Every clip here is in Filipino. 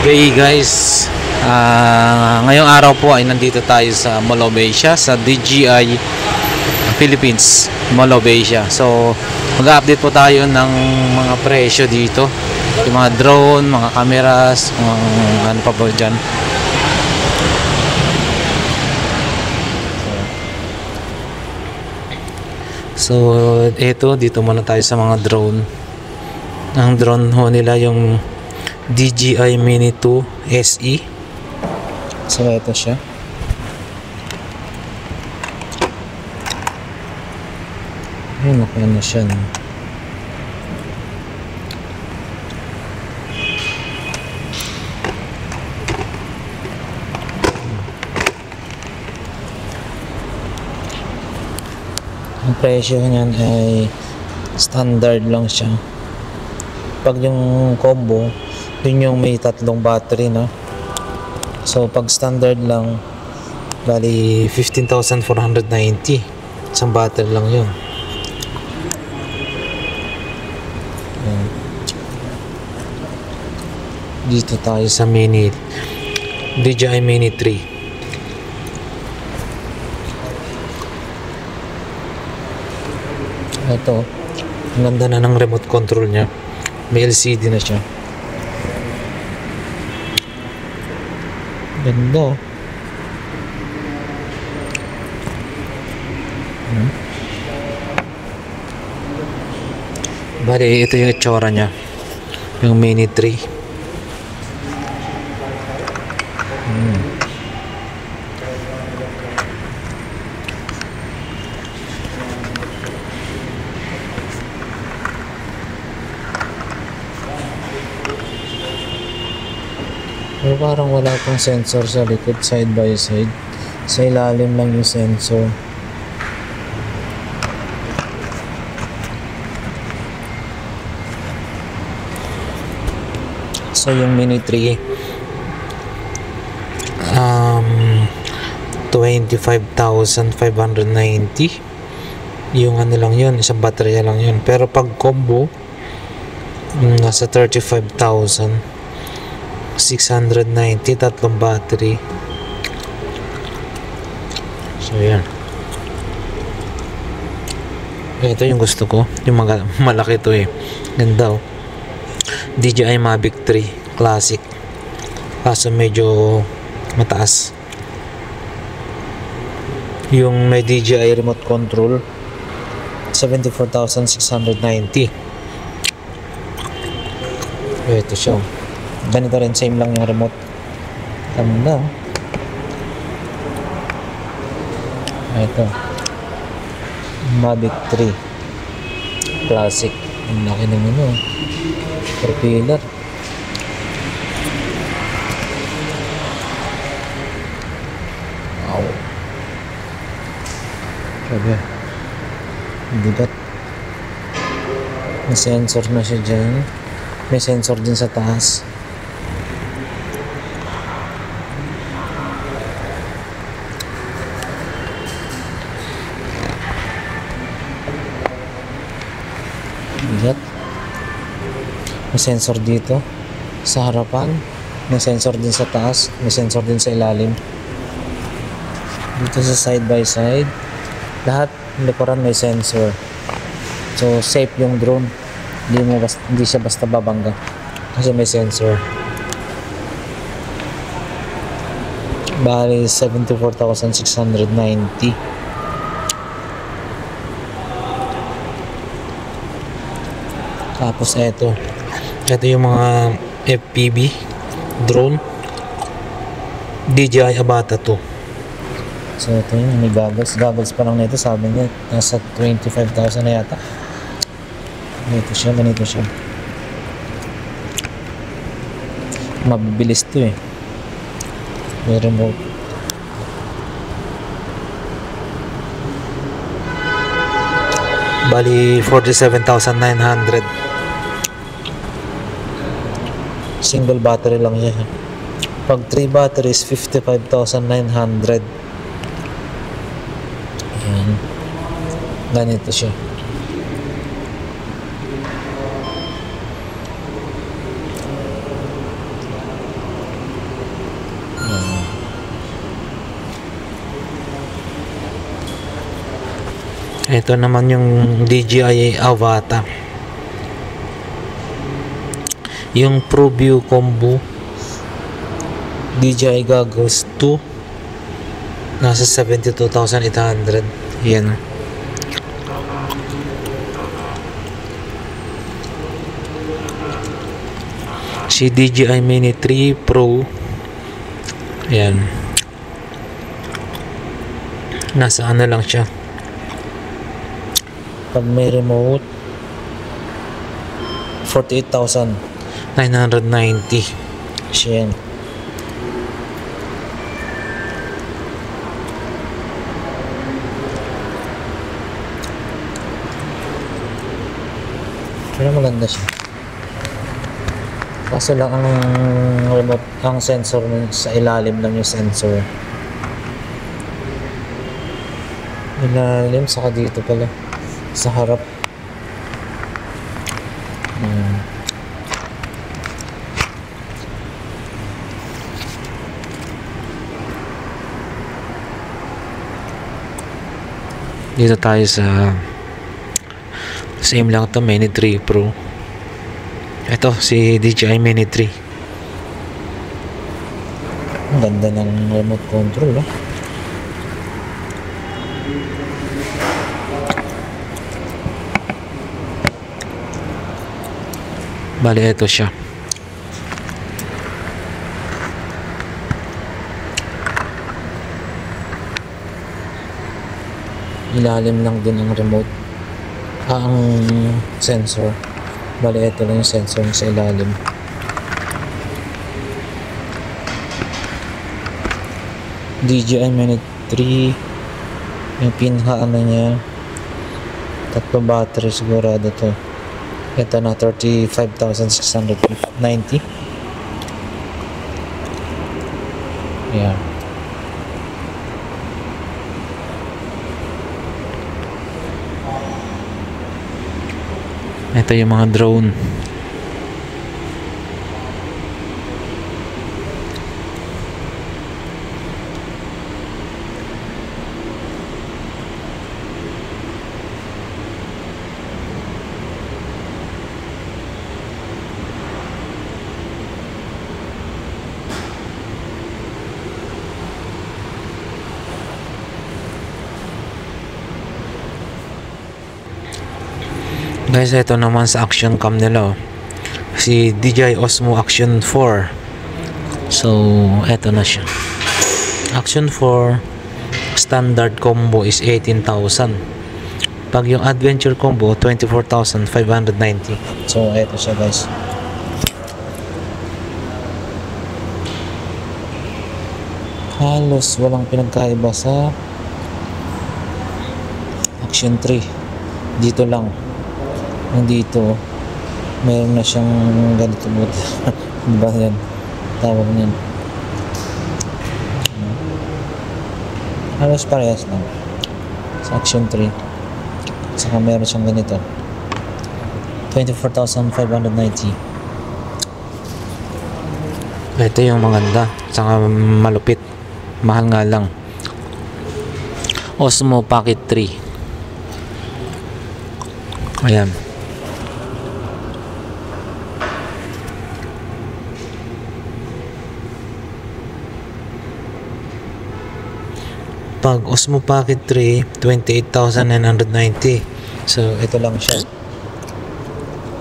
Okay guys, ngayong araw po ay nandito tayo sa Mall of Asia, sa DJI Philippines Mall of Asia. So mag-update po tayo ng mga presyo dito, yung mga drone, mga cameras, ano pa po dyan. So eto, dito muna tayo sa mga drone. Ang drone ho nila yung DJI Mini 2 SE. So ito siya. Ayun, ano siya, no? Ang presyo niyan ay standard lang siya. Pag yung combo, yun yung may tatlong battery, no? So pag standard lang, bali 15,490. Isang battery lang yun. Ayan. Dito tayo sa Mini DJI Mini 3. Ito, ang ganda na ng remote control nya. May LCD na siya. Ganda. Bali, ito yung itsura nya, yung Mini 3. Pero parang wala pang sensor sa likod, side by side. Sa ilalim lang yung sensor. So yung Mini 3, 25,590. Yung ano lang yun, isang baterya lang yun. Pero pag combo, nasa 35,690, tatlong battery. So yan. Ito yung gusto ko, yung malaki to eh. Ganda oh. DJI Mavic 3 Classic, kaso medyo mataas. Yung may DJI remote control, 74,690. Ito siya. Ganito rin, same lang yung remote. Ganda. Ito Mavic 3 Classic. Ang laki naman yun. Propeller. Wow. Sabi. Bigat. May sensor na siya dyan. May sensor din sa taas. Bigat. May sensor dito sa harapan, may sensor din sa taas, may sensor din sa ilalim. Dito sa side by side, lahat ng likuran may sensor. So safe yung drone. Hindi siya basta babangga kasi may sensor. Bali 74,690. Tapos ito yung mga FPV drone DJI Avata 2. So ito yung may goggles pa lang nito, sabi niya nasa 25,000 na yata. Ganito siya. Mabibilis to eh. May remote. Bali 47,900. Single battery lang siya. Pag 3 batteries 55,900. Ayan. Ganito siya. Ito naman yung DJI Avata, yung ProView Combo DJI Goggles 2, nasa 72,800. Yan. Si DJI Mini 3 Pro, yan, nasa ano lang siya. Pag may remote 48,990 siya. Pero maganda siya. Kaso lang ang remote, ang sensor sa ilalim lang yung sensor. Ilalim, saka dito pala sa harap. Dito tayo sa same lang to, Mini 3 Pro. Ito si DJI Mini 3. Ang ganda ng remote control, eh. Bali, ito siya. Ilalim lang din ang remote. Ang sensor. Bali, ito lang yung sensor sa ilalim. DJI Mini 3. Yung pinaka-ano niya. 3 battery sigurado to. Ito na 35,690. Yeah. Ito yung mga drone. Guys, ito naman sa action cam nila, oh. Si DJI Osmo Action 4. So, ito na siya. Action 4 standard combo is 18,000. Pag yung adventure combo 24,590. So, ito siya, guys. Halos walang pinagkaiba sa Action 3. Dito lang. Dito meron na siyang ganito buto. Diba yan? Tawag niyan. Halos parehas lang sa Action 3. Saka meron siyang ganito 24,590. Ito yung maganda, saka malupit, mahal nga lang. Osmo Pocket 3. Ayan. Pag Osmo Pocket 3, 28,990. So, ito lang siya.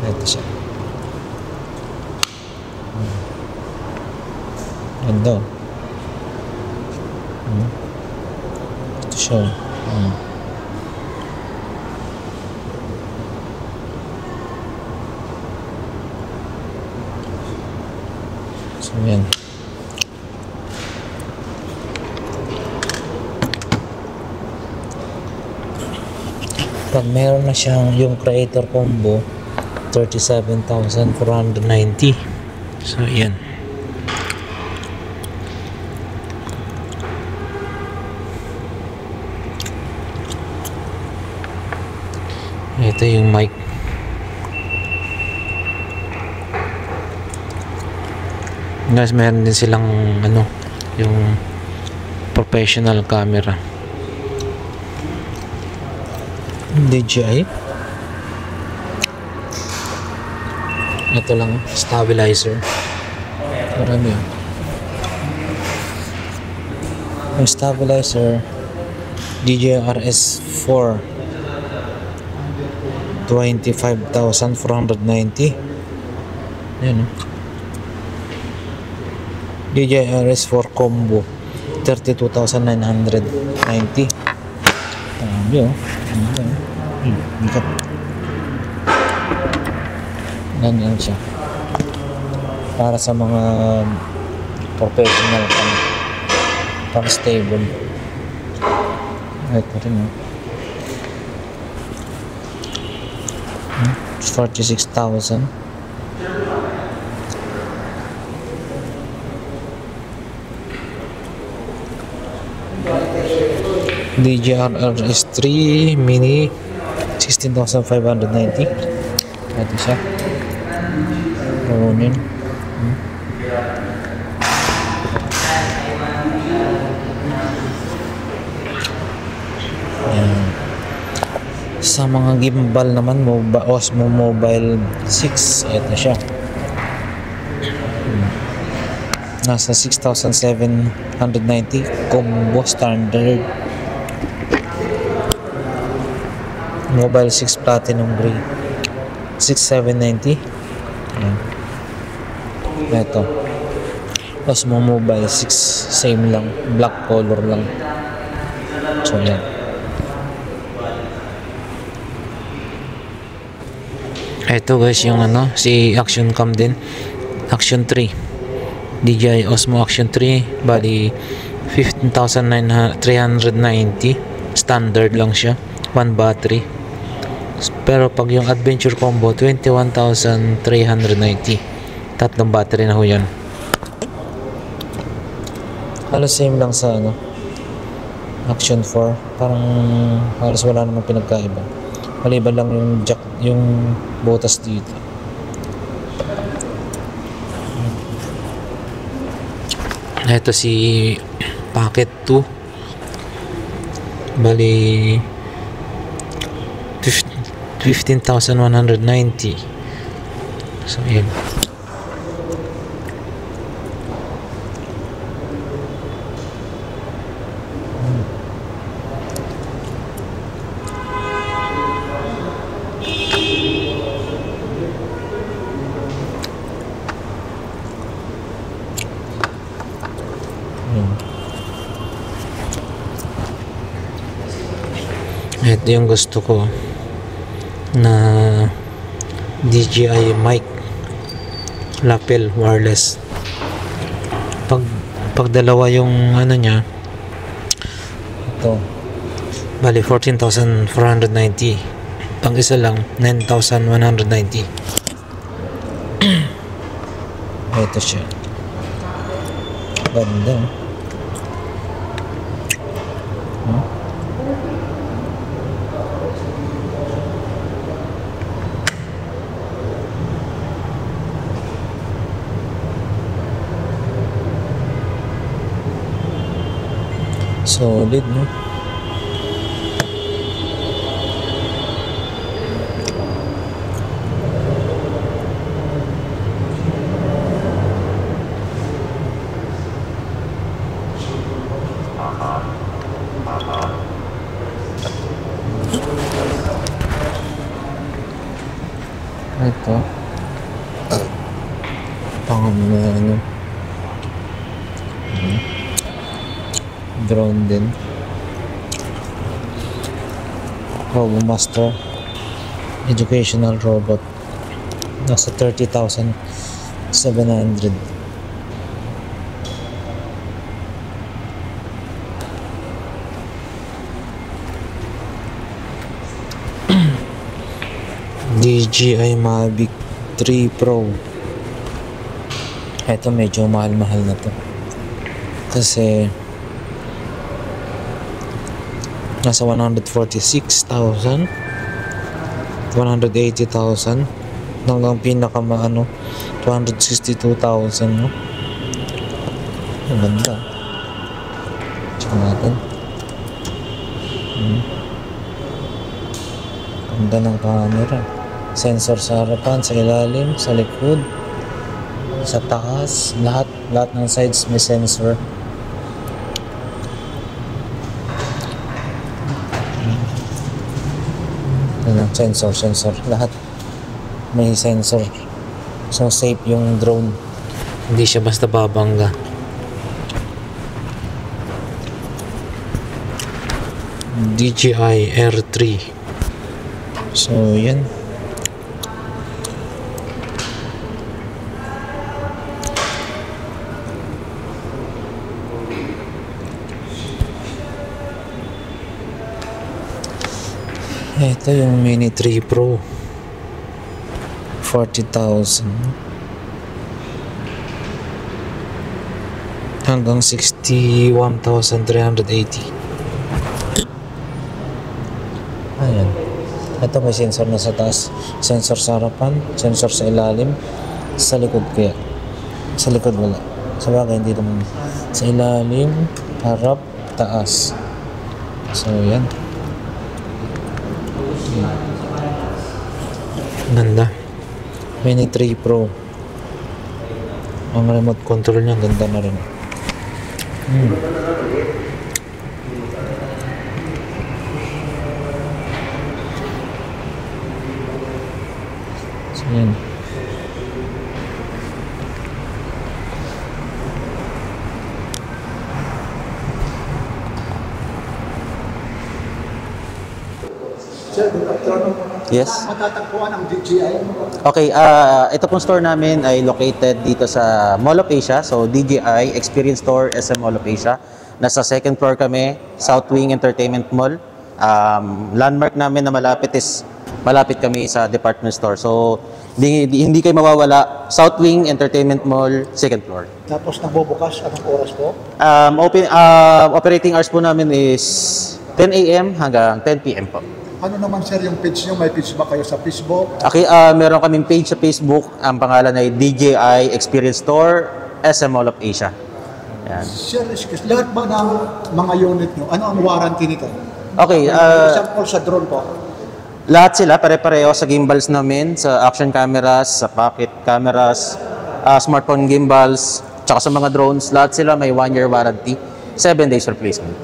Ito siya. Ganda. Ito siya. So, yan. Pag meron na siyang yung creator combo, 37,490. So, yan. Ito yung mic. Guys, meron din silang ano, yung professional camera. DJI. Ito lang, stabilizer. Marami yun. Yung stabilizer, DJI RS4, 25,490. Yan. DJI RS4 combo, 32,990. Dami oh. Bigat. Ganyan siya. Para sa mga professional pang stable. Ito rin oh. 46,000. DJI RS3 Mini, 16,590. Ito siya. Ronin. Ayan. Sa mga gimbal naman, Osmo Mobile 6. Ito siya. Nasa 6,790 combo standard. Mobile 6 Platinum Gray, 6,790. Ayan. Ito Osmo Mobile 6, same lang, black color lang. So yan. Ito guys yung ano, si Action Cam din, Action 3, DJI Osmo Action 3, bali 15,390. Standard lang siya, 1 battery. Pero pag yung adventure combo, 21,390. Tatlong battery na ho yan. Halos same lang sa ano, Action 4. Parang halos wala namang pinagkaiba. Maliban lang yung jack, yung butas dito. Ito si Pocket 2. Bali 15,190. So yun. Ito yung gusto ko na DJI mic lapel wireless. Pag dalawa yung ano niya, ito bali 14,490. Pang isa lang 9,190. Ito siya, ganda. Solid, no? Ito. Pang ano. Drone din. RoboMaster. Educational robot. Nasa 30,700. DJI Mavic 3 Pro. Ito medyo mahal-mahal na to. Kasi nasa 146,000, 180,000 hanggang pinaka 262,000, no? Ang ganda. Check natin. Ganda ng camera. Sensor sa harapan, sa ilalim, sa likod, sa taas, lahat ng sides may sensor. Sensor, lahat may sensor. So safe yung drone. Hindi siya basta babangga. DJI R3. So yan. Ito yung Mini 3 Pro. 40,000 hanggang 61,380. Ayan. Ito may sensor na sa taas, sensor sa harapan, sensor sa ilalim, sa likod kaya. Sa likod wala. Sa bagay hindi naman. Sa ilalim, harap, taas. So yan. Ganda. Mini 3 Pro. Ang remote control niya ganda na rin. So yan. Sir, good afternoon. Yes. Matatagpuan ang DJI. Okay, ito pong store namin ay located dito sa Mall of Asia. So, DJI Experience Store, SM Mall of Asia. Nasa second floor kami, South Wing Entertainment Mall. Landmark namin na malapit kami sa department store. So, hindi kayo mawawala. South Wing Entertainment Mall, second floor. Tapos nagbubukas, anong oras po? Operating hours po namin is 10 a.m. hanggang 10 p.m. po. Ano naman sir yung page nyo? May page ba kayo sa Facebook? Okay, meron kaming page sa Facebook. Ang pangalan ay DJI Experience Store, SM Mall of Asia. Yan. Sir, lahat ba ng mga unit nyo, ano ang warranty nito? Okay, Example sa drone po. lahat sila pare-pareho sa gimbals namin, sa action cameras, sa pocket cameras, smartphone gimbals, tsaka sa mga drones, lahat sila may 1-year warranty, 7 days replacement.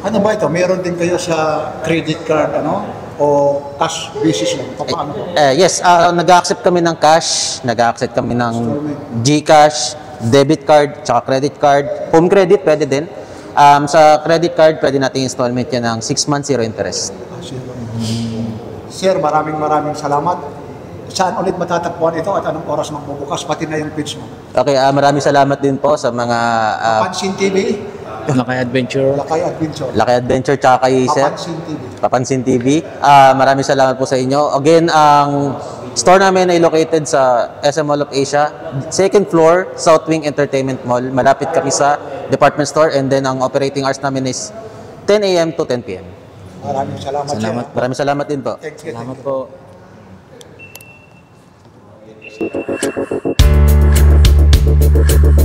Ano ba ito? Meron din kayo sa credit card, ano? O cash basis lang? Paano po? Yes, nag-accept kami ng cash, nag-accept kami ng GCash, debit card, tsaka credit card. Home credit, pwede din. Sa credit card, pwede natin installment yan ng 6 months, 0 interest. Sir, maraming salamat. Saan ulit matatagpuan ito at anong oras magbubukas, pati na yung page mo? Okay, maraming salamat din po sa mga Papansin TV, Lakay Adventure. Lakay Adventure, Lakay Adventure tsaka kay Sir. Papansin TV. Papansin TV. Maraming salamat po sa inyo. Again, ang store namin ay located sa SM Mall of Asia, second floor, South Wing Entertainment Mall. Malapit kami sa department store, and then ang operating hours namin is 10 a.m. to 10 p.m. Maraming salamat. Sir. Maraming salamat din po. Thank you. Salamat po. Thank you.